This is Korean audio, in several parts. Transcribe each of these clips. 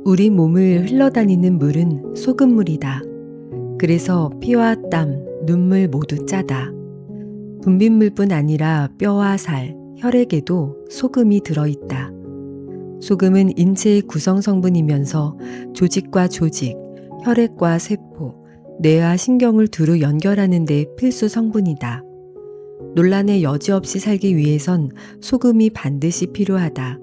우리 몸을 흘러다니는 물은 소금물이다. 그래서 피와 땀, 눈물 모두 짜다. 분비물뿐 아니라 뼈와 살, 혈액에도 소금이 들어있다. 소금은 인체의 구성 성분이면서 조직과 조직, 혈액과 세포, 뇌와 신경을 두루 연결하는 데 필수 성분이다. 논란에 여지없이 살기 위해선 소금이 반드시 필요하다.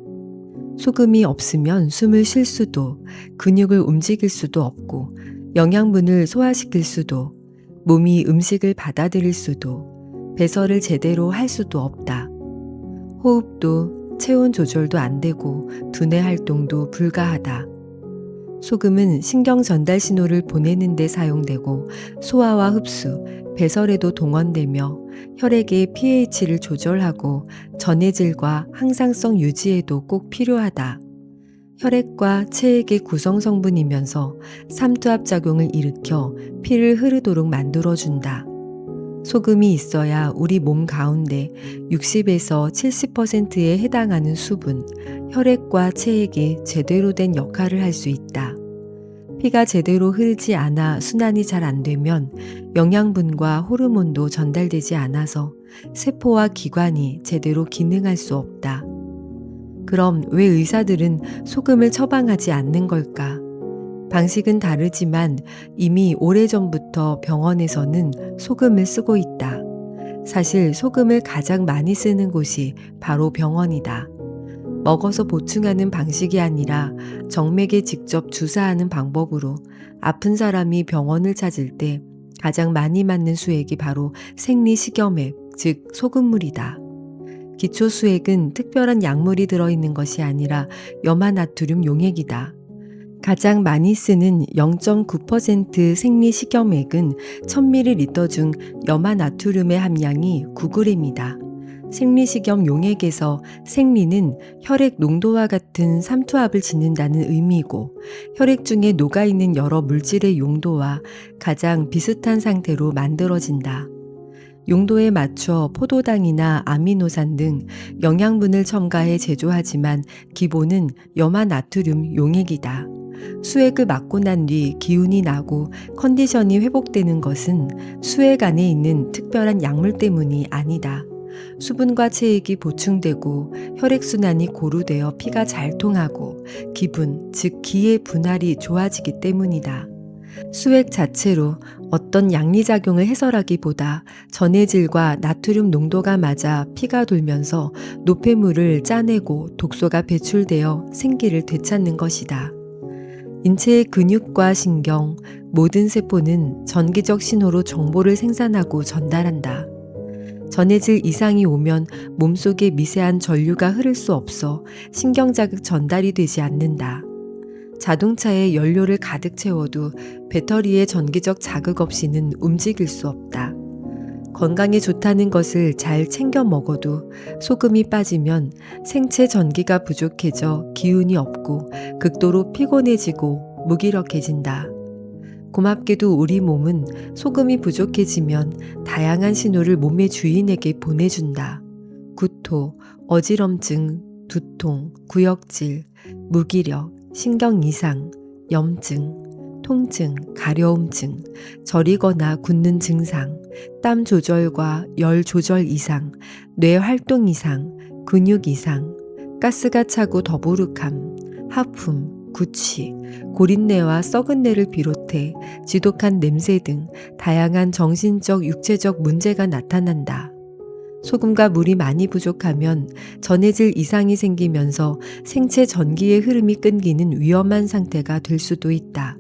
소금이 없으면 숨을 쉴 수도, 근육을 움직일 수도 없고, 영양분을 소화시킬 수도, 몸이 음식을 받아들일 수도, 배설을 제대로 할 수도 없다. 호흡도, 체온 조절도 안 되고, 두뇌 활동도 불가하다. 소금은 신경 전달 신호를 보내는 데 사용되고, 소화와 흡수, 배설에도 동원되며, 혈액의 pH를 조절하고 전해질과 항상성 유지에도 꼭 필요하다. 혈액과 체액의 구성 성분이면서 삼투압 작용을 일으켜 피를 흐르도록 만들어준다. 소금이 있어야 우리 몸 가운데 60에서 70%에 해당하는 수분, 혈액과 체액이 제대로 된 역할을 할 수 있다. 피가 제대로 흐르지 않아 순환이 잘 안 되면 영양분과 호르몬도 전달되지 않아서 세포와 기관이 제대로 기능할 수 없다. 그럼 왜 의사들은 소금을 처방하지 않는 걸까? 방식은 다르지만 이미 오래전부터 병원에서는 소금을 쓰고 있다. 사실 소금을 가장 많이 쓰는 곳이 바로 병원이다. 먹어서 보충하는 방식이 아니라 정맥에 직접 주사하는 방법으로 아픈 사람이 병원을 찾을 때 가장 많이 맞는 수액이 바로 생리식염액, 즉 소금물이다. 기초수액은 특별한 약물이 들어있는 것이 아니라 염화나트륨 용액이다. 가장 많이 쓰는 0.9% 생리식염액은 1000ml 중 염화나트륨의 함량이 9g이다. 생리식염 용액에서 생리는 혈액 농도와 같은 삼투압을 짓는다는 의미고, 혈액 중에 녹아있는 여러 물질의 용도와 가장 비슷한 상태로 만들어진다. 용도에 맞춰 포도당이나 아미노산 등 영양분을 첨가해 제조하지만 기본은 염화나트륨 용액이다. 수액을 맞고 난 뒤 기운이 나고 컨디션이 회복되는 것은 수액 안에 있는 특별한 약물 때문이 아니다. 수분과 체액이 보충되고 혈액순환이 고루되어 피가 잘 통하고 기분, 즉 기의 분할이 좋아지기 때문이다. 수액 자체로 어떤 양리작용을 해설하기보다 전해질과 나트륨 농도가 맞아 피가 돌면서 노폐물을 짜내고 독소가 배출되어 생기를 되찾는 것이다. 인체의 근육과 신경, 모든 세포는 전기적 신호로 정보를 생산하고 전달한다. 전해질 이상이 오면 몸속에 미세한 전류가 흐를 수 없어 신경자극 전달이 되지 않는다. 자동차에 연료를 가득 채워도 배터리의 전기적 자극 없이는 움직일 수 없다. 건강에 좋다는 것을 잘 챙겨 먹어도 소금이 빠지면 생체 전기가 부족해져 기운이 없고 극도로 피곤해지고 무기력해진다. 고맙게도 우리 몸은 소금이 부족해지면 다양한 신호를 몸의 주인에게 보내준다. 구토, 어지럼증, 두통, 구역질, 무기력, 신경 이상, 염증, 통증, 가려움증, 저리거나 굳는 증상, 땀 조절과 열 조절 이상, 뇌 활동 이상, 근육 이상, 가스가 차고 더부룩함, 하품, 구취, 고린내와 썩은 내를 비롯해 지독한 냄새 등 다양한 정신적, 육체적 문제가 나타난다. 소금과 물이 많이 부족하면 전해질 이상이 생기면서 생체 전기의 흐름이 끊기는 위험한 상태가 될 수도 있다.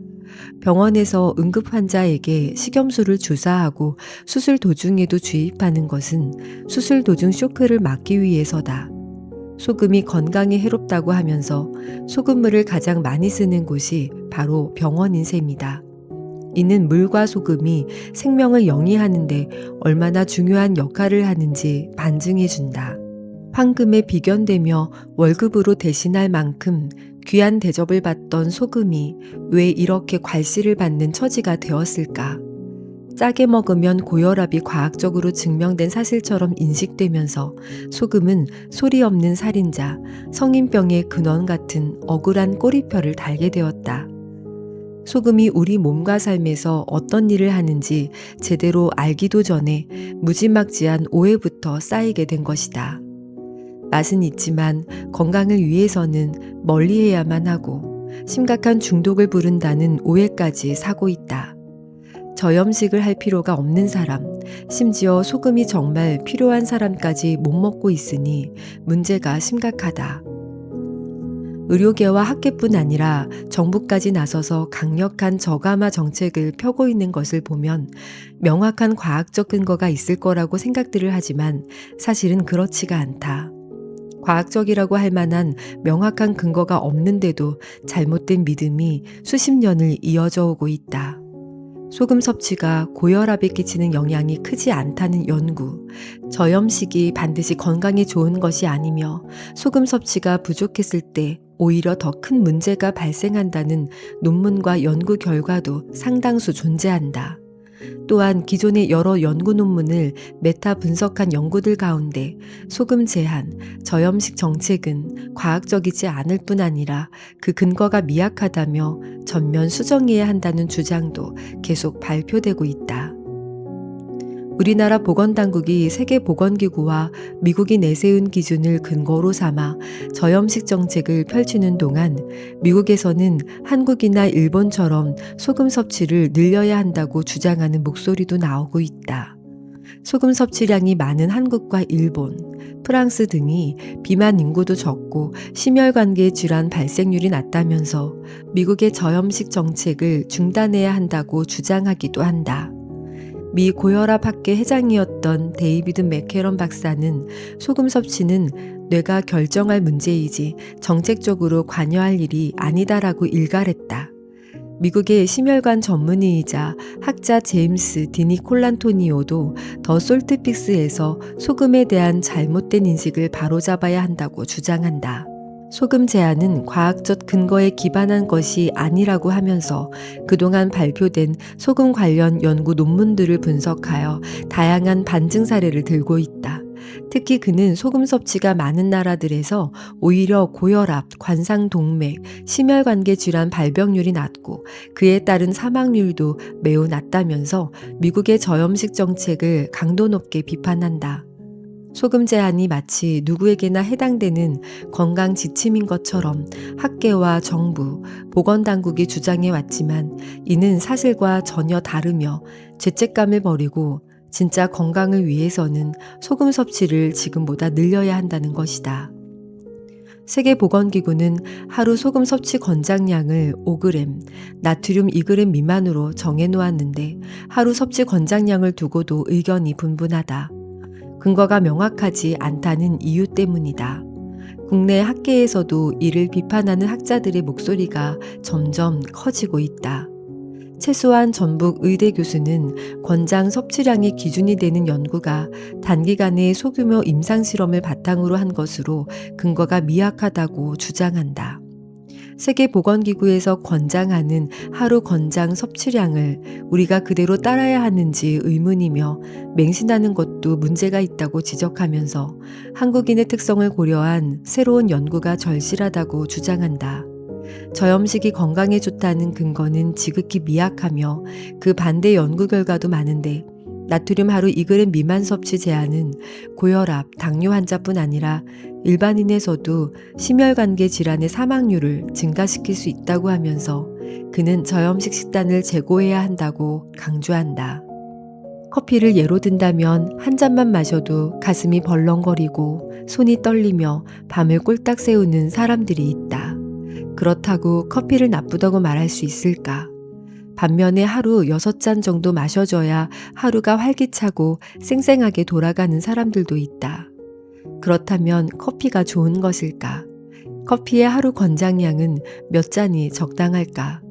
병원에서 응급 환자에게 식염수를 주사하고 수술 도중에도 주입하는 것은 수술 도중 쇼크를 막기 위해서다. 소금이 건강에 해롭다고 하면서 소금물을 가장 많이 쓰는 곳이 바로 병원인 셈이다. 이는 물과 소금이 생명을 영위하는데 얼마나 중요한 역할을 하는지 반증해준다. 황금에 비견되며 월급으로 대신할 만큼 귀한 대접을 받던 소금이 왜 이렇게 괄시를 받는 처지가 되었을까? 짜게 먹으면 고혈압이 과학적으로 증명된 사실처럼 인식되면서 소금은 소리 없는 살인자, 성인병의 근원 같은 억울한 꼬리표를 달게 되었다. 소금이 우리 몸과 삶에서 어떤 일을 하는지 제대로 알기도 전에 무지막지한 오해부터 쌓이게 된 것이다. 맛은 있지만 건강을 위해서는 멀리해야만 하고 심각한 중독을 부른다는 오해까지 사고 있다. 저염식을 할 필요가 없는 사람, 심지어 소금이 정말 필요한 사람까지 못 먹고 있으니 문제가 심각하다. 의료계와 학계뿐 아니라 정부까지 나서서 강력한 저감화 정책을 펴고 있는 것을 보면 명확한 과학적 근거가 있을 거라고 생각들을 하지만 사실은 그렇지가 않다. 과학적이라고 할 만한 명확한 근거가 없는데도 잘못된 믿음이 수십 년을 이어져 오고 있다. 소금 섭취가 고혈압에 끼치는 영향이 크지 않다는 연구, 저염식이 반드시 건강에 좋은 것이 아니며 소금 섭취가 부족했을 때 오히려 더 큰 문제가 발생한다는 논문과 연구 결과도 상당수 존재한다. 또한 기존의 여러 연구 논문을 메타 분석한 연구들 가운데 소금 제한, 저염식 정책은 과학적이지 않을 뿐 아니라 그 근거가 미약하다며 전면 수정해야 한다는 주장도 계속 발표되고 있다. 우리나라 보건당국이 세계보건기구와 미국이 내세운 기준을 근거로 삼아 저염식 정책을 펼치는 동안 미국에서는 한국이나 일본처럼 소금 섭취를 늘려야 한다고 주장하는 목소리도 나오고 있다. 소금 섭취량이 많은 한국과 일본, 프랑스 등이 비만 인구도 적고 심혈관계 질환 발생률이 낮다면서 미국의 저염식 정책을 중단해야 한다고 주장하기도 한다. 미 고혈압 학회 회장이었던 데이비드 맥캐런 박사는 소금 섭취는 뇌가 결정할 문제이지 정책적으로 관여할 일이 아니다라고 일갈했다. 미국의 심혈관 전문의이자 학자 제임스 디니콜란토니오도 더 솔트픽스에서 소금에 대한 잘못된 인식을 바로잡아야 한다고 주장한다. 소금 제한은 과학적 근거에 기반한 것이 아니라고 하면서 그동안 발표된 소금 관련 연구 논문들을 분석하여 다양한 반증 사례를 들고 있다. 특히 그는 소금 섭취가 많은 나라들에서 오히려 고혈압, 관상동맥, 심혈관계 질환 발병률이 낮고 그에 따른 사망률도 매우 낮다면서 미국의 저염식 정책을 강도 높게 비판한다. 소금 제한이 마치 누구에게나 해당되는 건강 지침인 것처럼 학계와 정부, 보건당국이 주장해 왔지만 이는 사실과 전혀 다르며 죄책감을 버리고 진짜 건강을 위해서는 소금 섭취를 지금보다 늘려야 한다는 것이다. 세계보건기구는 하루 소금 섭취 권장량을 5g, 나트륨 2g 미만으로 정해 놓았는데 하루 섭취 권장량을 두고도 의견이 분분하다. 근거가 명확하지 않다는 이유 때문이다. 국내 학계에서도 이를 비판하는 학자들의 목소리가 점점 커지고 있다. 최수환 전북 의대 교수는 권장 섭취량이 기준이 되는 연구가 단기간의 소규모 임상실험을 바탕으로 한 것으로 근거가 미약하다고 주장한다. 세계보건기구에서 권장하는 하루 권장 섭취량을 우리가 그대로 따라야 하는지 의문이며 맹신하는 것도 문제가 있다고 지적하면서 한국인의 특성을 고려한 새로운 연구가 절실하다고 주장한다. 저염식이 건강에 좋다는 근거는 지극히 미약하며 그 반대 연구 결과도 많은데 나트륨 하루 2g 미만 섭취 제한은 고혈압, 당뇨 환자뿐 아니라 일반인에서도 심혈관계 질환의 사망률을 증가시킬 수 있다고 하면서 그는 저염식 식단을 제고해야 한다고 강조한다. 커피를 예로 든다면 한 잔만 마셔도 가슴이 벌렁거리고 손이 떨리며 밤을 꼴딱 새우는 사람들이 있다. 그렇다고 커피를 나쁘다고 말할 수 있을까? 반면에 하루 6잔 정도 마셔줘야 하루가 활기차고 쌩쌩하게 돌아가는 사람들도 있다. 그렇다면 커피가 좋은 것일까? 커피의 하루 권장량은 몇 잔이 적당할까?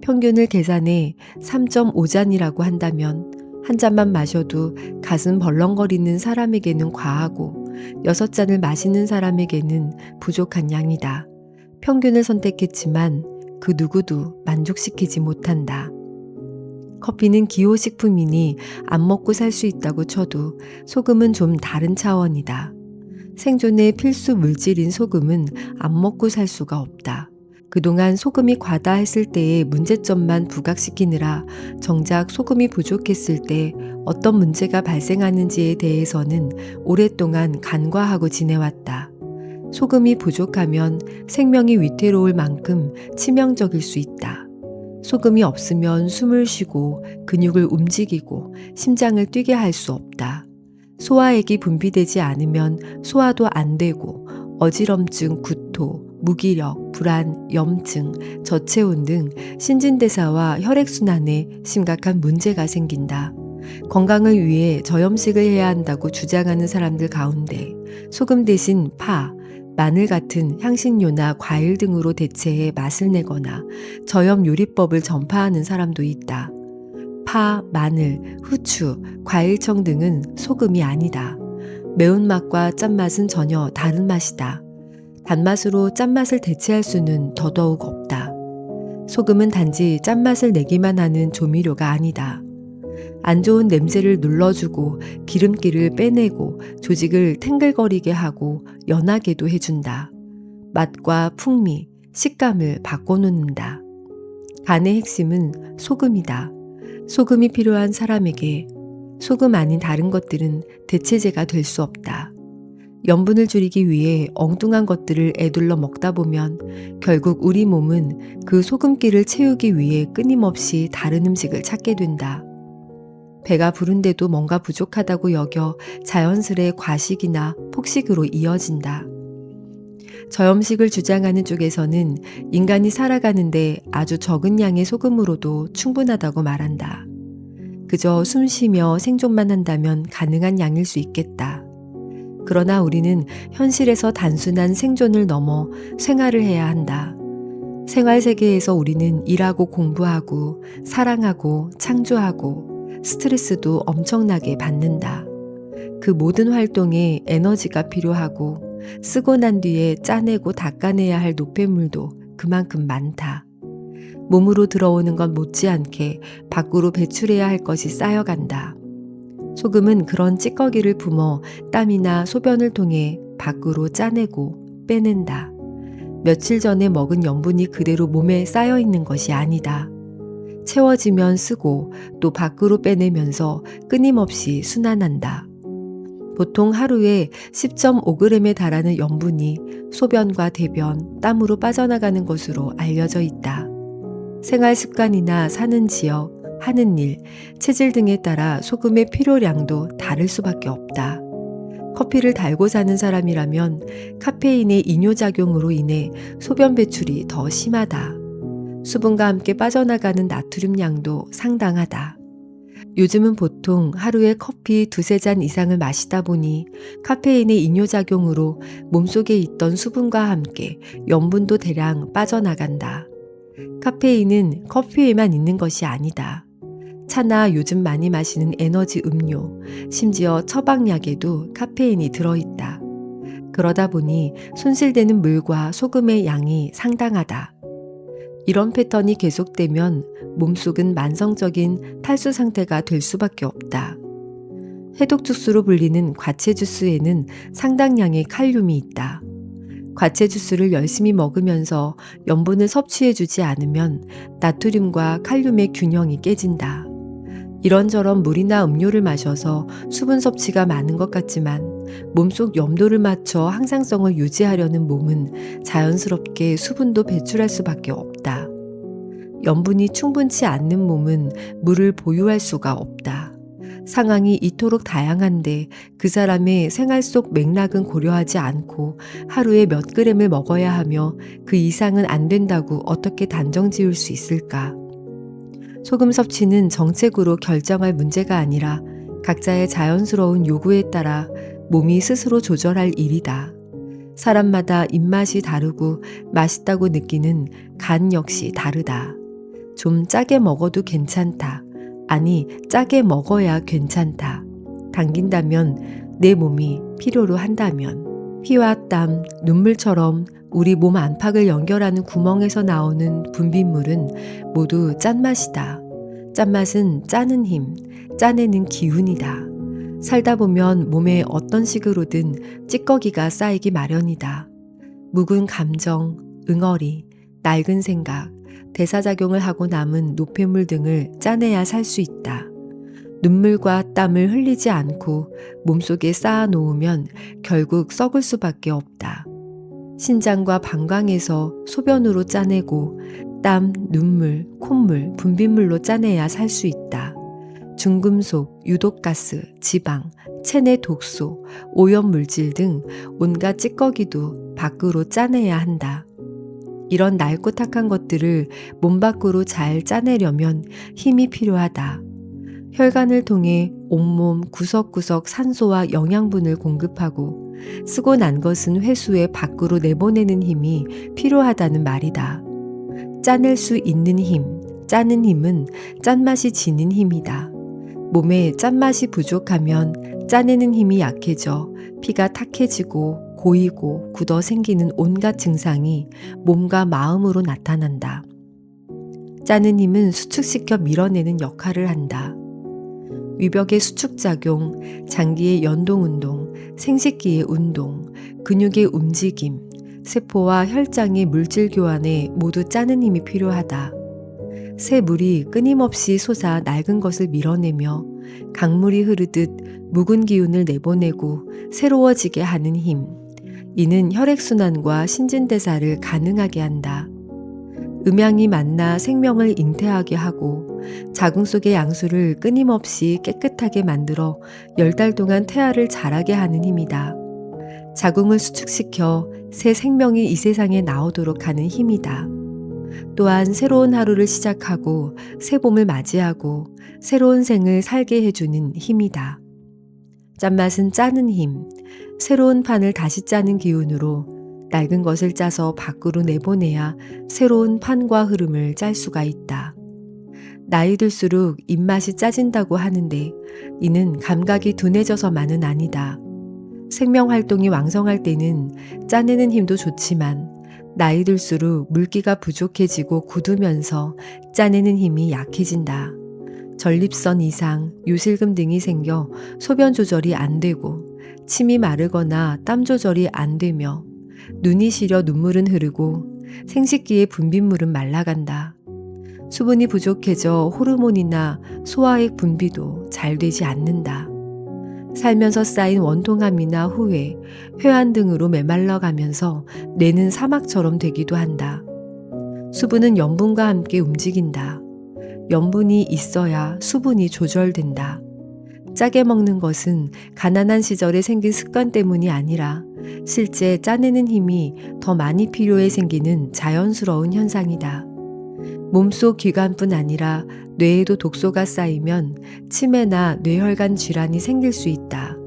평균을 계산해 3.5잔이라고 한다면 한 잔만 마셔도 가슴 벌렁거리는 사람에게는 과하고 6잔을 마시는 사람에게는 부족한 양이다. 평균을 선택했지만 그 누구도 만족시키지 못한다. 커피는 기호식품이니 안 먹고 살 수 있다고 쳐도 소금은 좀 다른 차원이다. 생존의 필수 물질인 소금은 안 먹고 살 수가 없다. 그동안 소금이 과다했을 때의 문제점만 부각시키느라 정작 소금이 부족했을 때 어떤 문제가 발생하는지에 대해서는 오랫동안 간과하고 지내왔다. 소금이 부족하면 생명이 위태로울 만큼 치명적일 수 있다. 소금이 없으면 숨을 쉬고 근육을 움직이고 심장을 뛰게 할 수 없다. 소화액이 분비되지 않으면 소화도 안 되고 어지럼증, 구토, 무기력, 불안, 염증, 저체온 등 신진대사와 혈액순환에 심각한 문제가 생긴다. 건강을 위해 저염식을 해야 한다고 주장하는 사람들 가운데 소금 대신 파, 마늘 같은 향신료나 과일 등으로 대체해 맛을 내거나 저염 요리법을 전파하는 사람도 있다. 파, 마늘, 후추, 과일청 등은 소금이 아니다. 매운맛과 짠맛은 전혀 다른 맛이다. 단맛으로 짠맛을 대체할 수는 더더욱 없다. 소금은 단지 짠맛을 내기만 하는 조미료가 아니다. 안 좋은 냄새를 눌러주고 기름기를 빼내고 조직을 탱글거리게 하고 연하게도 해준다. 맛과 풍미, 식감을 바꿔놓는다. 간의 핵심은 소금이다. 소금이 필요한 사람에게 소금 아닌 다른 것들은 대체제가 될 수 없다. 염분을 줄이기 위해 엉뚱한 것들을 애둘러 먹다 보면 결국 우리 몸은 그 소금기를 채우기 위해 끊임없이 다른 음식을 찾게 된다. 배가 부른데도 뭔가 부족하다고 여겨 자연스레 과식이나 폭식으로 이어진다. 저염식을 주장하는 쪽에서는 인간이 살아가는데 아주 적은 양의 소금으로도 충분하다고 말한다. 그저 숨 쉬며 생존만 한다면 가능한 양일 수 있겠다. 그러나 우리는 현실에서 단순한 생존을 넘어 생활을 해야 한다. 생활 세계에서 우리는 일하고 공부하고 사랑하고 창조하고 스트레스도 엄청나게 받는다. 그 모든 활동에 에너지가 필요하고 쓰고 난 뒤에 짜내고 닦아내야 할 노폐물도 그만큼 많다. 몸으로 들어오는 것 못지않게 밖으로 배출해야 할 것이 쌓여간다. 소금은 그런 찌꺼기를 뿜어 땀이나 소변을 통해 밖으로 짜내고 빼낸다. 며칠 전에 먹은 염분이 그대로 몸에 쌓여 있는 것이 아니다. 채워지면 쓰고 또 밖으로 빼내면서 끊임없이 순환한다. 보통 하루에 10.5g에 달하는 염분이 소변과 대변, 땀으로 빠져나가는 것으로 알려져 있다. 생활 습관이나 사는 지역, 하는 일, 체질 등에 따라 소금의 필요량도 다를 수밖에 없다. 커피를 달고 사는 사람이라면 카페인의 이뇨작용으로 인해 소변 배출이 더 심하다. 수분과 함께 빠져나가는 나트륨 양도 상당하다. 요즘은 보통 하루에 커피 2-3잔 이상을 마시다 보니 카페인의 이뇨작용으로 몸속에 있던 수분과 함께 염분도 대량 빠져나간다. 카페인은 커피에만 있는 것이 아니다. 차나 요즘 많이 마시는 에너지 음료, 심지어 처방약에도 카페인이 들어있다. 그러다 보니 손실되는 물과 소금의 양이 상당하다. 이런 패턴이 계속되면 몸속은 만성적인 탈수 상태가 될 수밖에 없다. 해독주스로 불리는 과채주스에는 상당량의 칼륨이 있다. 과채주스를 열심히 먹으면서 염분을 섭취해주지 않으면 나트륨과 칼륨의 균형이 깨진다. 이런저런 물이나 음료를 마셔서 수분 섭취가 많은 것 같지만 몸속 염도를 맞춰 항상성을 유지하려는 몸은 자연스럽게 수분도 배출할 수밖에 없다. 염분이 충분치 않는 몸은 물을 보유할 수가 없다. 상황이 이토록 다양한데 그 사람의 생활 속 맥락은 고려하지 않고 하루에 몇 그램을 먹어야 하며 그 이상은 안 된다고 어떻게 단정 지을 수 있을까? 소금 섭취는 정책으로 결정할 문제가 아니라 각자의 자연스러운 요구에 따라 몸이 스스로 조절할 일이다. 사람마다 입맛이 다르고 맛있다고 느끼는 간 역시 다르다. 좀 짜게 먹어도 괜찮다. 아니, 짜게 먹어야 괜찮다. 당긴다면, 내 몸이 필요로 한다면. 피와 땀, 눈물처럼 우리 몸 안팎을 연결하는 구멍에서 나오는 분비물은 모두 짠맛이다. 짠맛은 짜는 힘, 짜내는 기운이다. 살다 보면 몸에 어떤 식으로든 찌꺼기가 쌓이기 마련이다. 묵은 감정, 응어리, 낡은 생각, 대사작용을 하고 남은 노폐물 등을 짜내야 살 수 있다. 눈물과 땀을 흘리지 않고 몸속에 쌓아 놓으면 결국 썩을 수밖에 없다. 신장과 방광에서 소변으로 짜내고 땀, 눈물, 콧물, 분비물로 짜내야 살 수 있다. 중금속, 유독가스, 지방, 체내 독소, 오염물질 등 온갖 찌꺼기도 밖으로 짜내야 한다. 이런 낡고 탁한 것들을 몸 밖으로 잘 짜내려면 힘이 필요하다. 혈관을 통해 온몸 구석구석 산소와 영양분을 공급하고 쓰고 난 것은 회수해 밖으로 내보내는 힘이 필요하다는 말이다. 짜낼 수 있는 힘, 짜는 힘은 짠맛이 지닌 힘이다. 몸에 짠맛이 부족하면 짜내는 힘이 약해져 피가 탁해지고 고이고 굳어 생기는 온갖 증상이 몸과 마음으로 나타난다. 짜는 힘은 수축시켜 밀어내는 역할을 한다. 위벽의 수축작용, 장기의 연동운동, 생식기의 운동, 근육의 움직임, 세포와 혈장의 물질 교환에 모두 짜는 힘이 필요하다. 새 물이 끊임없이 솟아 낡은 것을 밀어내며 강물이 흐르듯 묵은 기운을 내보내고 새로워지게 하는 힘. 이는 혈액순환과 신진대사를 가능하게 한다. 음양이 만나 생명을 잉태하게 하고 자궁 속의 양수를 끊임없이 깨끗하게 만들어 10달 동안 태아를 자라게 하는 힘이다. 자궁을 수축시켜 새 생명이 이 세상에 나오도록 하는 힘이다. 또한 새로운 하루를 시작하고 새 봄을 맞이하고 새로운 생을 살게 해주는 힘이다. 짠맛은 짜는 힘, 새로운 판을 다시 짜는 기운으로 낡은 것을 짜서 밖으로 내보내야 새로운 판과 흐름을 짤 수가 있다. 나이 들수록 입맛이 짜진다고 하는데 이는 감각이 둔해져서만은 아니다. 생명활동이 왕성할 때는 짜내는 힘도 좋지만 나이 들수록 물기가 부족해지고 굳으면서 짜내는 힘이 약해진다. 전립선 이상, 요실금 등이 생겨 소변 조절이 안 되고 침이 마르거나 땀 조절이 안 되며 눈이 시려 눈물은 흐르고 생식기의 분비물은 말라간다. 수분이 부족해져 호르몬이나 소화액 분비도 잘 되지 않는다. 살면서 쌓인 원통함이나 후회, 회한 등으로 메말라가면서 뇌는 사막처럼 되기도 한다. 수분은 염분과 함께 움직인다. 염분이 있어야 수분이 조절된다. 짜게 먹는 것은 가난한 시절에 생긴 습관 때문이 아니라 실제 짜내는 힘이 더 많이 필요해 생기는 자연스러운 현상이다. 몸속 기관뿐 아니라 뇌에도 독소가 쌓이면 치매나 뇌혈관 질환이 생길 수 있다.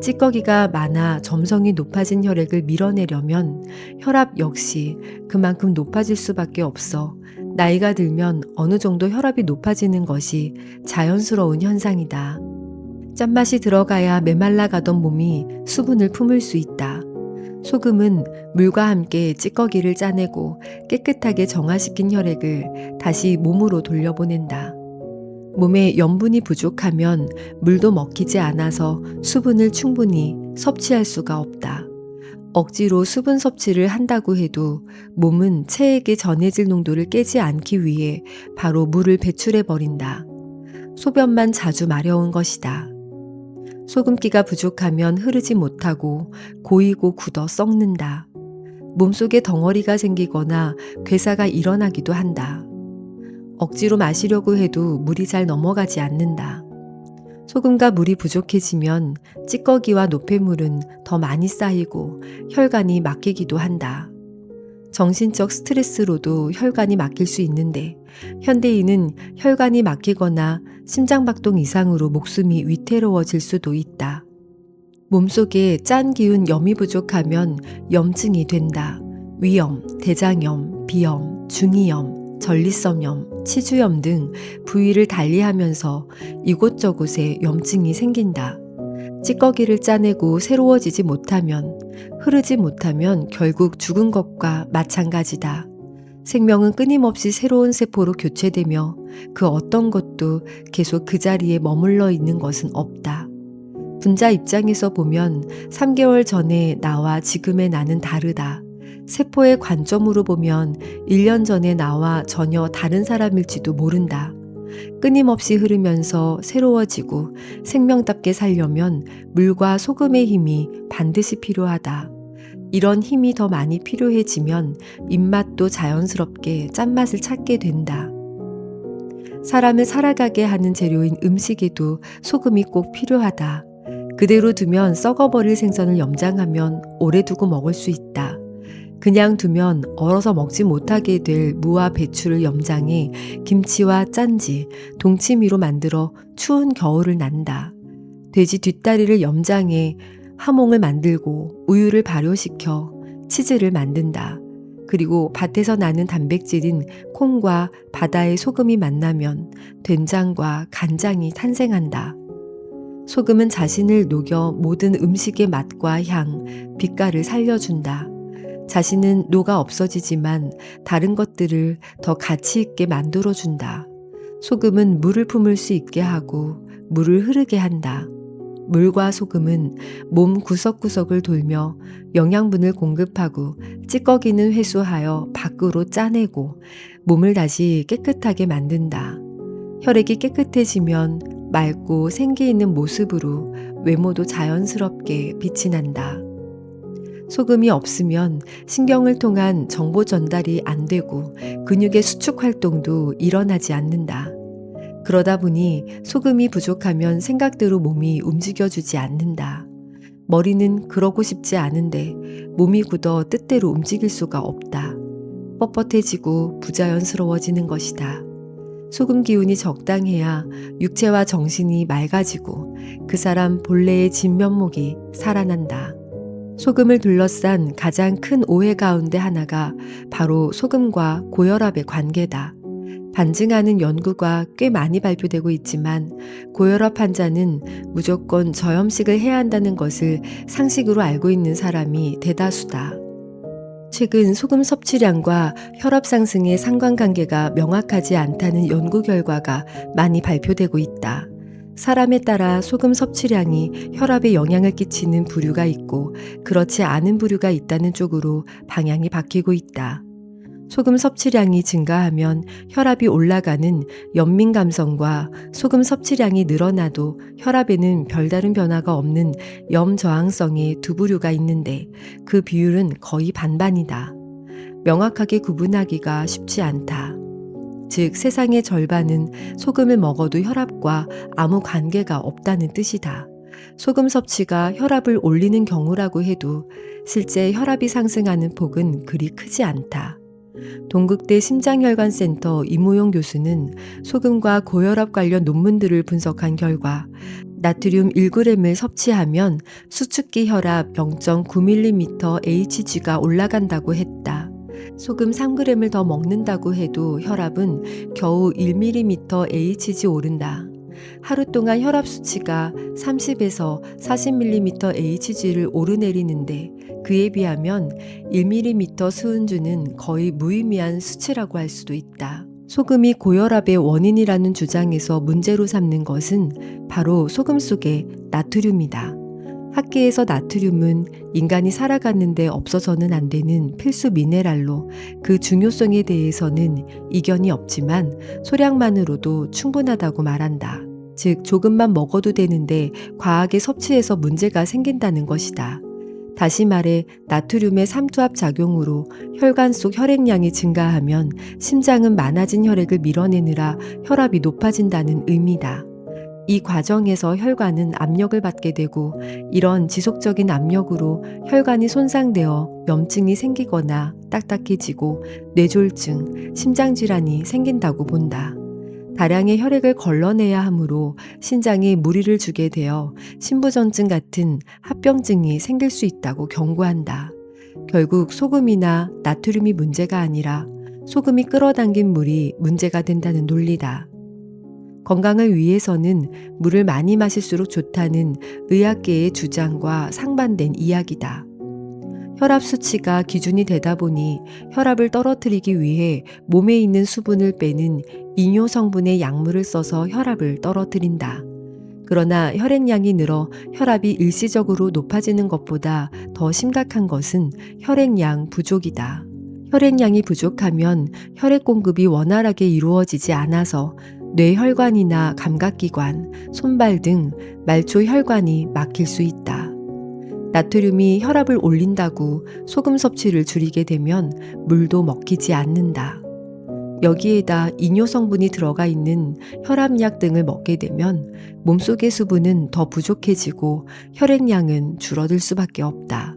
찌꺼기가 많아 점성이 높아진 혈액을 밀어내려면 혈압 역시 그만큼 높아질 수밖에 없어 나이가 들면 어느 정도 혈압이 높아지는 것이 자연스러운 현상이다. 짠맛이 들어가야 메말라가던 몸이 수분을 품을 수 있다. 소금은 물과 함께 찌꺼기를 짜내고 깨끗하게 정화시킨 혈액을 다시 몸으로 돌려보낸다. 몸에 염분이 부족하면 물도 먹히지 않아서 수분을 충분히 섭취할 수가 없다. 억지로 수분 섭취를 한다고 해도 몸은 체액의 전해질 농도를 깨지 않기 위해 바로 물을 배출해버린다. 소변만 자주 마려운 것이다. 소금기가 부족하면 흐르지 못하고 고이고 굳어 썩는다. 몸속에 덩어리가 생기거나 괴사가 일어나기도 한다. 억지로 마시려고 해도 물이 잘 넘어가지 않는다. 소금과 물이 부족해지면 찌꺼기와 노폐물은 더 많이 쌓이고 혈관이 막히기도 한다. 정신적 스트레스로도 혈관이 막힐 수 있는데 현대인은 혈관이 막히거나 심장박동 이상으로 목숨이 위태로워질 수도 있다. 몸속에 짠 기운 염이 부족하면 염증이 된다. 위염, 대장염, 비염, 중이염, 전립선염, 치주염 등 부위를 달리하면서 이곳저곳에 염증이 생긴다. 찌꺼기를 짜내고 새로워지지 못하면, 흐르지 못하면 결국 죽은 것과 마찬가지다. 생명은 끊임없이 새로운 세포로 교체되며 그 어떤 것도 계속 그 자리에 머물러 있는 것은 없다. 분자 입장에서 보면 3개월 전에 나와 지금의 나는 다르다. 세포의 관점으로 보면 1년 전의 나와 전혀 다른 사람일지도 모른다. 끊임없이 흐르면서 새로워지고 생명답게 살려면 물과 소금의 힘이 반드시 필요하다. 이런 힘이 더 많이 필요해지면 입맛도 자연스럽게 짠맛을 찾게 된다. 사람을 살아가게 하는 재료인 음식에도 소금이 꼭 필요하다. 그대로 두면 썩어버릴 생선을 염장하면 오래 두고 먹을 수 있다. 그냥 두면 얼어서 먹지 못하게 될 무와 배추를 염장해 김치와 짠지, 동치미로 만들어 추운 겨울을 난다. 돼지 뒷다리를 염장해 하몽을 만들고 우유를 발효시켜 치즈를 만든다. 그리고 밭에서 나는 단백질인 콩과 바다의 소금이 만나면 된장과 간장이 탄생한다. 소금은 자신을 녹여 모든 음식의 맛과 향, 빛깔을 살려준다. 자신은 녹아 없어지지만 다른 것들을 더 가치 있게 만들어준다. 소금은 물을 품을 수 있게 하고 물을 흐르게 한다. 물과 소금은 몸 구석구석을 돌며 영양분을 공급하고 찌꺼기는 회수하여 밖으로 짜내고 몸을 다시 깨끗하게 만든다. 혈액이 깨끗해지면 맑고 생기 있는 모습으로 외모도 자연스럽게 빛이 난다. 소금이 없으면 신경을 통한 정보 전달이 안 되고 근육의 수축 활동도 일어나지 않는다. 그러다 보니 소금이 부족하면 생각대로 몸이 움직여주지 않는다. 머리는 그러고 싶지 않은데 몸이 굳어 뜻대로 움직일 수가 없다. 뻣뻣해지고 부자연스러워지는 것이다. 소금 기운이 적당해야 육체와 정신이 맑아지고 그 사람 본래의 진면목이 살아난다. 소금을 둘러싼 가장 큰 오해 가운데 하나가 바로 소금과 고혈압의 관계다. 반증하는 연구가 꽤 많이 발표되고 있지만 고혈압 환자는 무조건 저염식을 해야 한다는 것을 상식으로 알고 있는 사람이 대다수다. 최근 소금 섭취량과 혈압 상승의 상관관계가 명확하지 않다는 연구 결과가 많이 발표되고 있다. 사람에 따라 소금 섭취량이 혈압에 영향을 끼치는 부류가 있고 그렇지 않은 부류가 있다는 쪽으로 방향이 바뀌고 있다. 소금 섭취량이 증가하면 혈압이 올라가는 연민 감성과 소금 섭취량이 늘어나도 혈압에는 별다른 변화가 없는 염 저항성의 두 부류가 있는데 그 비율은 거의 반반이다. 명확하게 구분하기가 쉽지 않다. 즉 세상의 절반은 소금을 먹어도 혈압과 아무 관계가 없다는 뜻이다. 소금 섭취가 혈압을 올리는 경우라고 해도 실제 혈압이 상승하는 폭은 그리 크지 않다. 동국대 심장혈관센터 이무용 교수는 소금과 고혈압 관련 논문들을 분석한 결과 나트륨 1g을 섭취하면 수축기 혈압 0.9mm HG가 올라간다고 했다. 소금 3g을 더 먹는다고 해도 혈압은 겨우 1mm HG 오른다. 하루 동안 혈압 수치가 30에서 40mm HG를 오르내리는데 그에 비하면 1mm 수은주는 거의 무의미한 수치라고 할 수도 있다. 소금이 고혈압의 원인이라는 주장에서 문제로 삼는 것은 바로 소금 속의 나트륨이다. 학계에서 나트륨은 인간이 살아가는데 없어서는 안 되는 필수 미네랄로 그 중요성에 대해서는 이견이 없지만 소량만으로도 충분하다고 말한다. 즉 조금만 먹어도 되는데 과하게 섭취해서 문제가 생긴다는 것이다. 다시 말해 나트륨의 삼투압 작용으로 혈관 속 혈액량이 증가하면 심장은 많아진 혈액을 밀어내느라 혈압이 높아진다는 의미다. 이 과정에서 혈관은 압력을 받게 되고 이런 지속적인 압력으로 혈관이 손상되어 염증이 생기거나 딱딱해지고 뇌졸중, 심장질환이 생긴다고 본다. 다량의 혈액을 걸러내야 하므로 신장에 무리를 주게 되어 신부전증 같은 합병증이 생길 수 있다고 경고한다. 결국 소금이나 나트륨이 문제가 아니라 소금이 끌어당긴 물이 문제가 된다는 논리다. 건강을 위해서는 물을 많이 마실수록 좋다는 의학계의 주장과 상반된 이야기다. 혈압 수치가 기준이 되다 보니 혈압을 떨어뜨리기 위해 몸에 있는 수분을 빼는 이뇨 성분의 약물을 써서 혈압을 떨어뜨린다. 그러나 혈액량이 늘어 혈압이 일시적으로 높아지는 것보다 더 심각한 것은 혈액량 부족이다. 혈액량이 부족하면 혈액 공급이 원활하게 이루어지지 않아서 뇌혈관이나 감각기관, 손발 등 말초 혈관이 막힐 수 있다. 나트륨이 혈압을 올린다고 소금 섭취를 줄이게 되면 물도 먹히지 않는다. 여기에다 이뇨 성분이 들어가 있는 혈압약 등을 먹게 되면 몸속의 수분은 더 부족해지고 혈액량은 줄어들 수밖에 없다.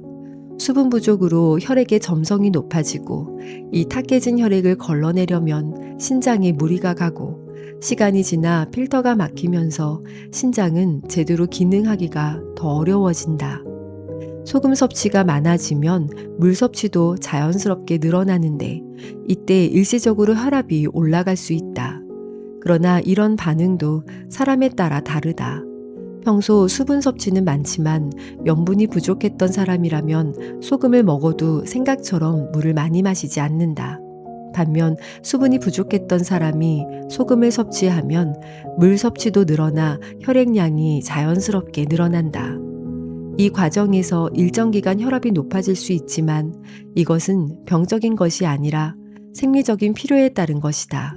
수분 부족으로 혈액의 점성이 높아지고 이 탁해진 혈액을 걸러내려면 신장에 무리가 가고 시간이 지나 필터가 막히면서 신장은 제대로 기능하기가 더 어려워진다. 소금 섭취가 많아지면 물 섭취도 자연스럽게 늘어나는데 이때 일시적으로 혈압이 올라갈 수 있다. 그러나 이런 반응도 사람에 따라 다르다. 평소 수분 섭취는 많지만 염분이 부족했던 사람이라면 소금을 먹어도 생각처럼 물을 많이 마시지 않는다. 반면 수분이 부족했던 사람이 소금을 섭취하면 물 섭취도 늘어나 혈액량이 자연스럽게 늘어난다. 이 과정에서 일정 기간 혈압이 높아질 수 있지만 이것은 병적인 것이 아니라 생리적인 필요에 따른 것이다.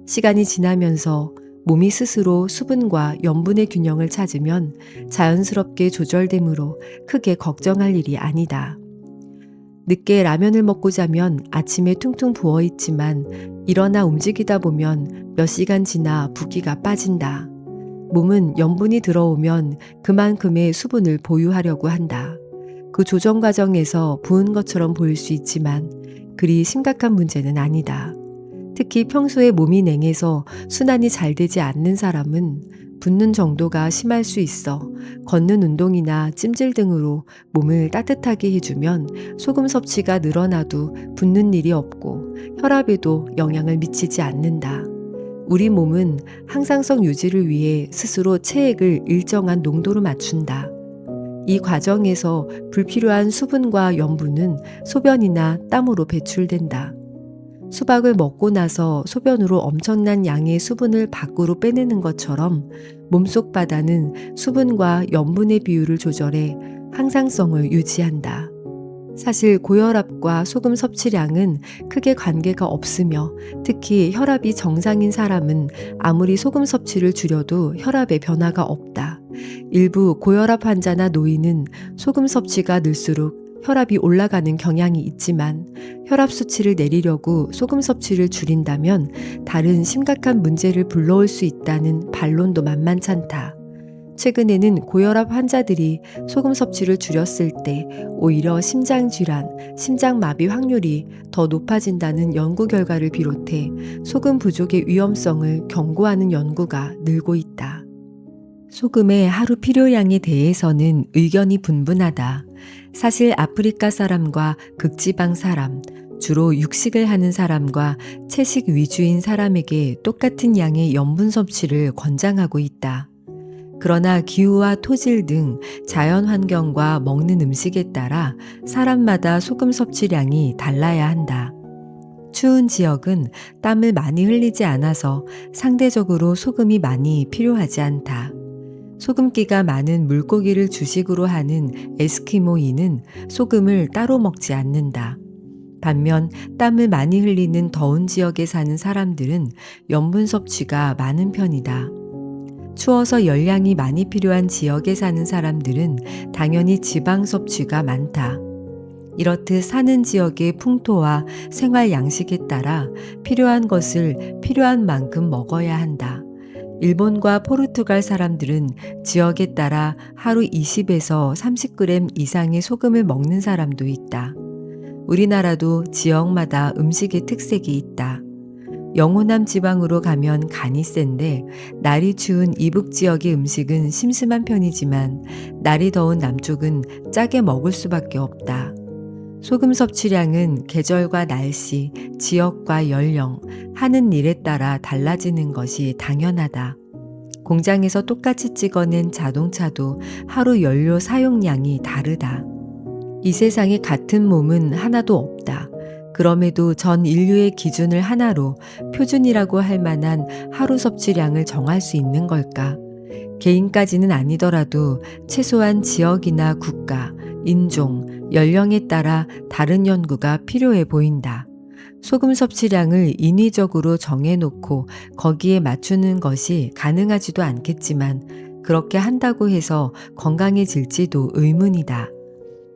시간이 지나면서 몸이 스스로 수분과 염분의 균형을 찾으면 자연스럽게 조절되므로 크게 걱정할 일이 아니다. 늦게 라면을 먹고 자면 아침에 퉁퉁 부어 있지만 일어나 움직이다 보면 몇 시간 지나 붓기가 빠진다. 몸은 염분이 들어오면 그만큼의 수분을 보유하려고 한다. 그 조정 과정에서 부은 것처럼 보일 수 있지만 그리 심각한 문제는 아니다. 특히 평소에 몸이 냉해서 순환이 잘 되지 않는 사람은 붓는 정도가 심할 수 있어 걷는 운동이나 찜질 등으로 몸을 따뜻하게 해주면 소금 섭취가 늘어나도 붓는 일이 없고 혈압에도 영향을 미치지 않는다. 우리 몸은 항상성 유지를 위해 스스로 체액을 일정한 농도로 맞춘다. 이 과정에서 불필요한 수분과 염분은 소변이나 땀으로 배출된다. 수박을 먹고 나서 소변으로 엄청난 양의 수분을 밖으로 빼내는 것처럼 몸속 바다는 수분과 염분의 비율을 조절해 항상성을 유지한다. 사실 고혈압과 소금 섭취량은 크게 관계가 없으며 특히 혈압이 정상인 사람은 아무리 소금 섭취를 줄여도 혈압에 변화가 없다. 일부 고혈압 환자나 노인은 소금 섭취가 늘수록 혈압이 올라가는 경향이 있지만 혈압 수치를 내리려고 소금 섭취를 줄인다면 다른 심각한 문제를 불러올 수 있다는 반론도 만만찮다. 최근에는 고혈압 환자들이 소금 섭취를 줄였을 때 오히려 심장질환, 심장마비 확률이 더 높아진다는 연구 결과를 비롯해 소금 부족의 위험성을 경고하는 연구가 늘고 있다. 소금의 하루 필요량에 대해서는 의견이 분분하다. 사실 아프리카 사람과 극지방 사람, 주로 육식을 하는 사람과 채식 위주인 사람에게 똑같은 양의 염분 섭취를 권장하고 있다. 그러나 기후와 토질 등 자연 환경과 먹는 음식에 따라 사람마다 소금 섭취량이 달라야 한다. 추운 지역은 땀을 많이 흘리지 않아서 상대적으로 소금이 많이 필요하지 않다. 소금기가 많은 물고기를 주식으로 하는 에스키모인은 소금을 따로 먹지 않는다. 반면 땀을 많이 흘리는 더운 지역에 사는 사람들은 염분 섭취가 많은 편이다. 추워서 열량이 많이 필요한 지역에 사는 사람들은 당연히 지방 섭취가 많다. 이렇듯 사는 지역의 풍토와 생활 양식에 따라 필요한 것을 필요한 만큼 먹어야 한다. 일본과 포르투갈 사람들은 지역에 따라 하루 20에서 30g 이상의 소금을 먹는 사람도 있다. 우리나라도 지역마다 음식의 특색이 있다. 영호남 지방으로 가면 간이 센데 날이 추운 이북 지역의 음식은 심심한 편이지만 날이 더운 남쪽은 짜게 먹을 수밖에 없다. 소금 섭취량은 계절과 날씨, 지역과 연령, 하는 일에 따라 달라지는 것이 당연하다. 공장에서 똑같이 찍어낸 자동차도 하루 연료 사용량이 다르다. 이 세상에 같은 몸은 하나도 없다. 그럼에도 전 인류의 기준을 하나로 표준이라고 할 만한 하루 섭취량을 정할 수 있는 걸까? 개인까지는 아니더라도 최소한 지역이나 국가, 인종, 연령에 따라 다른 연구가 필요해 보인다. 소금 섭취량을 인위적으로 정해놓고 거기에 맞추는 것이 가능하지도 않겠지만 그렇게 한다고 해서 건강해질지도 의문이다.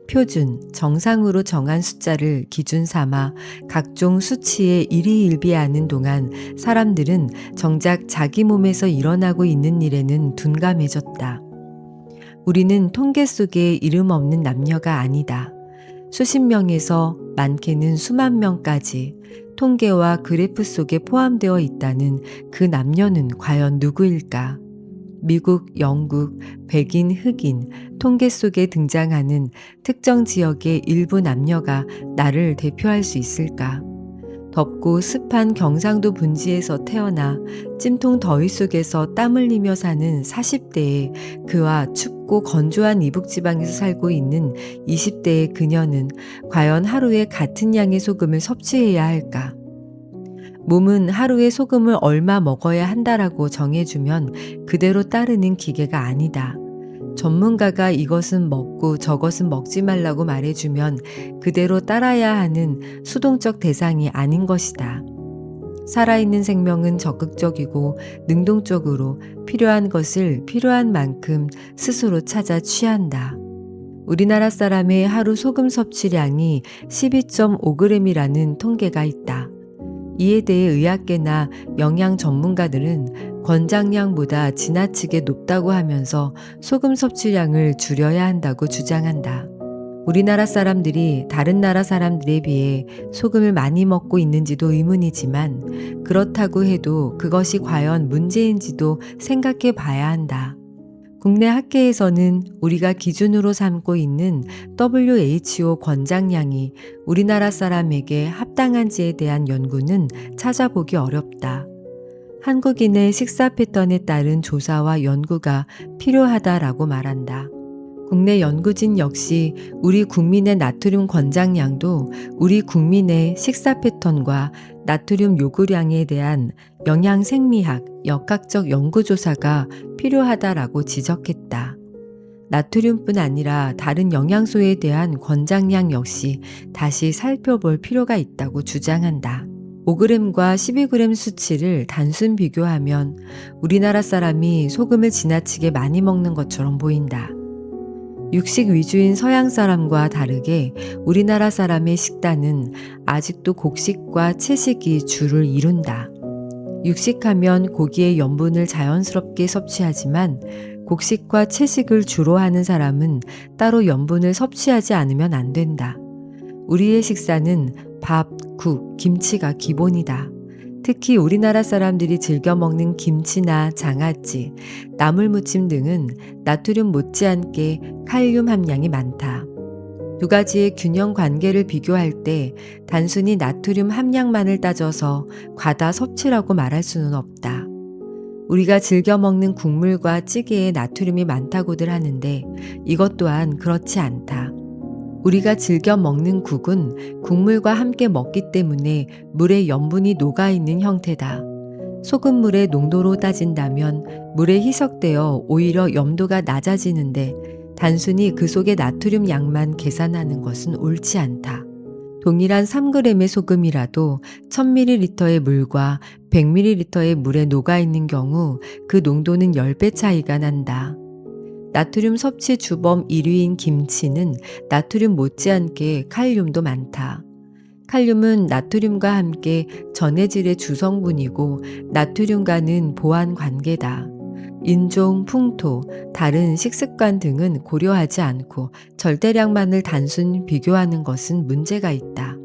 표준, 정상으로 정한 숫자를 기준 삼아 각종 수치에 일희일비하는 동안 사람들은 정작 자기 몸에서 일어나고 있는 일에는 둔감해졌다. 우리는 통계 속에 이름 없는 남녀가 아니다. 수십 명에서 많게는 수만 명까지 통계와 그래프 속에 포함되어 있다는 그 남녀는 과연 누구일까? 미국, 영국, 백인, 흑인, 통계 속에 등장하는 특정 지역의 일부 남녀가 나를 대표할 수 있을까? 덥고 습한 경상도 분지에서 태어나 찜통 더위 속에서 땀 흘리며 사는 40대의 그와 춥고 건조한 이북지방에서 살고 있는 20대의 그녀는 과연 하루에 같은 양의 소금을 섭취해야 할까? 몸은 하루에 소금을 얼마 먹어야 한다라고 정해주면 그대로 따르는 기계가 아니다. 전문가가 이것은 먹고 저것은 먹지 말라고 말해주면 그대로 따라야 하는 수동적 대상이 아닌 것이다. 살아있는 생명은 적극적이고 능동적으로 필요한 것을 필요한 만큼 스스로 찾아 취한다. 우리나라 사람의 하루 소금 섭취량이 12.5g이라는 통계가 있다. 이에 대해 의학계나 영양 전문가들은 권장량보다 지나치게 높다고 하면서 소금 섭취량을 줄여야 한다고 주장한다. 우리나라 사람들이 다른 나라 사람들에 비해 소금을 많이 먹고 있는지도 의문이지만 그렇다고 해도 그것이 과연 문제인지도 생각해 봐야 한다. 국내 학계에서는 우리가 기준으로 삼고 있는 WHO 권장량이 우리나라 사람에게 합당한지에 대한 연구는 찾아보기 어렵다. 한국인의 식사 패턴에 따른 조사와 연구가 필요하다라고 말한다. 국내 연구진 역시 우리 국민의 나트륨 권장량도 우리 국민의 식사 패턴과 나트륨 요구량에 대한 영양 생리학, 역학적 연구조사가 필요하다라고 지적했다. 나트륨뿐 아니라 다른 영양소에 대한 권장량 역시 다시 살펴볼 필요가 있다고 주장한다. 5g과 12g 수치를 단순 비교하면 우리나라 사람이 소금을 지나치게 많이 먹는 것처럼 보인다. 육식 위주인 서양 사람과 다르게 우리나라 사람의 식단은 아직도 곡식과 채식이 주를 이룬다. 육식하면 고기의 염분을 자연스럽게 섭취하지만 곡식과 채식을 주로 하는 사람은 따로 염분을 섭취하지 않으면 안 된다. 우리의 식사는 밥, 국, 김치가 기본이다. 특히 우리나라 사람들이 즐겨 먹는 김치나 장아찌, 나물무침 등은 나트륨 못지않게 칼륨 함량이 많다. 두 가지의 균형 관계를 비교할 때 단순히 나트륨 함량만을 따져서 과다 섭취라고 말할 수는 없다. 우리가 즐겨 먹는 국물과 찌개에 나트륨이 많다고들 하는데 이것 또한 그렇지 않다. 우리가 즐겨 먹는 국은 국물과 함께 먹기 때문에 물에 염분이 녹아있는 형태다. 소금물의 농도로 따진다면 물에 희석되어 오히려 염도가 낮아지는데 단순히 그 속의 나트륨 양만 계산하는 것은 옳지 않다. 동일한 3g의 소금이라도 1000ml의 물과 100ml의 물에 녹아있는 경우 그 농도는 10배 차이가 난다. 나트륨 섭취 주범 1위인 김치는 나트륨 못지않게 칼륨도 많다. 칼륨은 나트륨과 함께 전해질의 주성분이고 나트륨과는 보완 관계다. 인종, 풍토, 다른 식습관 등은 고려하지 않고 절대량만을 단순 비교하는 것은 문제가 있다.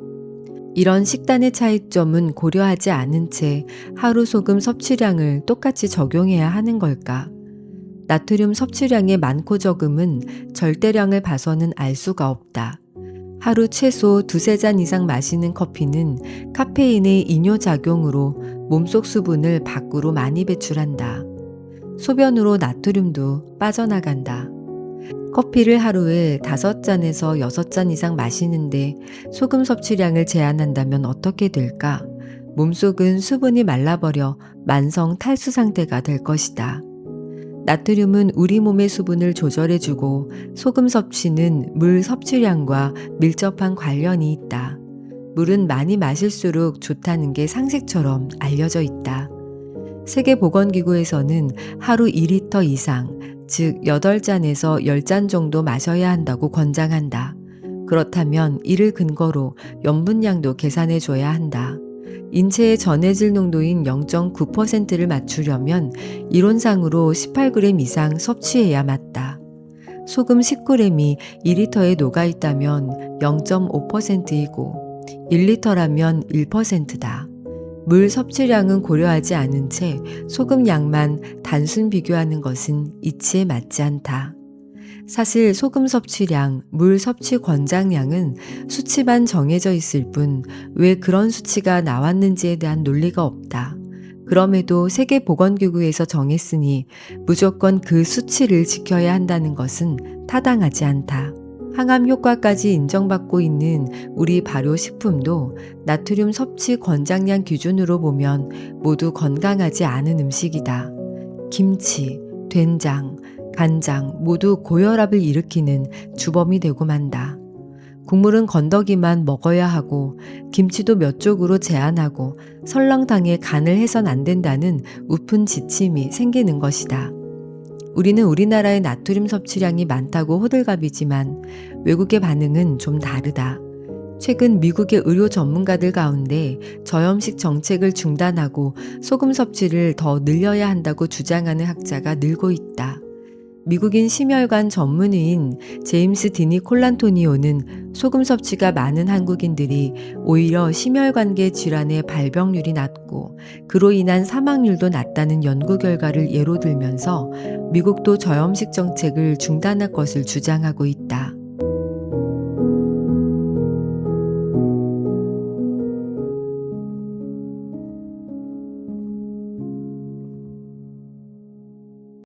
이런 식단의 차이점은 고려하지 않은 채 하루 소금 섭취량을 똑같이 적용해야 하는 걸까? 나트륨 섭취량의 많고 적음은 절대량을 봐서는 알 수가 없다. 하루 최소 2-3잔 이상 마시는 커피는 카페인의 이뇨작용으로 몸속 수분을 밖으로 많이 배출한다. 소변으로 나트륨도 빠져나간다. 커피를 하루에 5잔에서 6잔 이상 마시는데 소금 섭취량을 제한한다면 어떻게 될까? 몸속은 수분이 말라버려 만성 탈수 상태가 될 것이다. 나트륨은 우리 몸의 수분을 조절해주고 소금 섭취는 물 섭취량과 밀접한 관련이 있다. 물은 많이 마실수록 좋다는 게 상식처럼 알려져 있다. 세계보건기구에서는 하루 2리터 이상, 즉 8잔에서 10잔 정도 마셔야 한다고 권장한다. 그렇다면 이를 근거로 염분량도 계산해 줘야 한다. 인체의 전해질 농도인 0.9%를 맞추려면 이론상으로 18g 이상 섭취해야 맞다. 소금 10g이 2리터에 녹아 있다면 0.5%이고 1리터라면 1%다. 물 섭취량은 고려하지 않은 채 소금 양만 단순 비교하는 것은 이치에 맞지 않다. 사실 소금 섭취량, 물 섭취 권장량은 수치만 정해져 있을 뿐 왜 그런 수치가 나왔는지에 대한 논리가 없다. 그럼에도 세계보건기구에서 정했으니 무조건 그 수치를 지켜야 한다는 것은 타당하지 않다. 항암 효과까지 인정받고 있는 우리 발효식품도 나트륨 섭취 권장량 기준으로 보면 모두 건강하지 않은 음식이다. 김치, 된장, 간장 모두 고혈압을 일으키는 주범이 되고 만다. 국물은 건더기만 먹어야 하고 김치도 몇 쪽으로 제한하고 설렁탕에 간을 해선 안 된다는 우픈 지침이 생기는 것이다. 우리는 우리나라의 나트륨 섭취량이 많다고 호들갑이지만 외국의 반응은 좀 다르다. 최근 미국의 의료 전문가들 가운데 저염식 정책을 중단하고 소금 섭취를 더 늘려야 한다고 주장하는 학자가 늘고 있다. 미국인 심혈관 전문의인 제임스 디니 콜란토니오는 소금 섭취가 많은 한국인들이 오히려 심혈관계 질환의 발병률이 낮고 그로 인한 사망률도 낮다는 연구 결과를 예로 들면서 미국도 저염식 정책을 중단할 것을 주장하고 있다.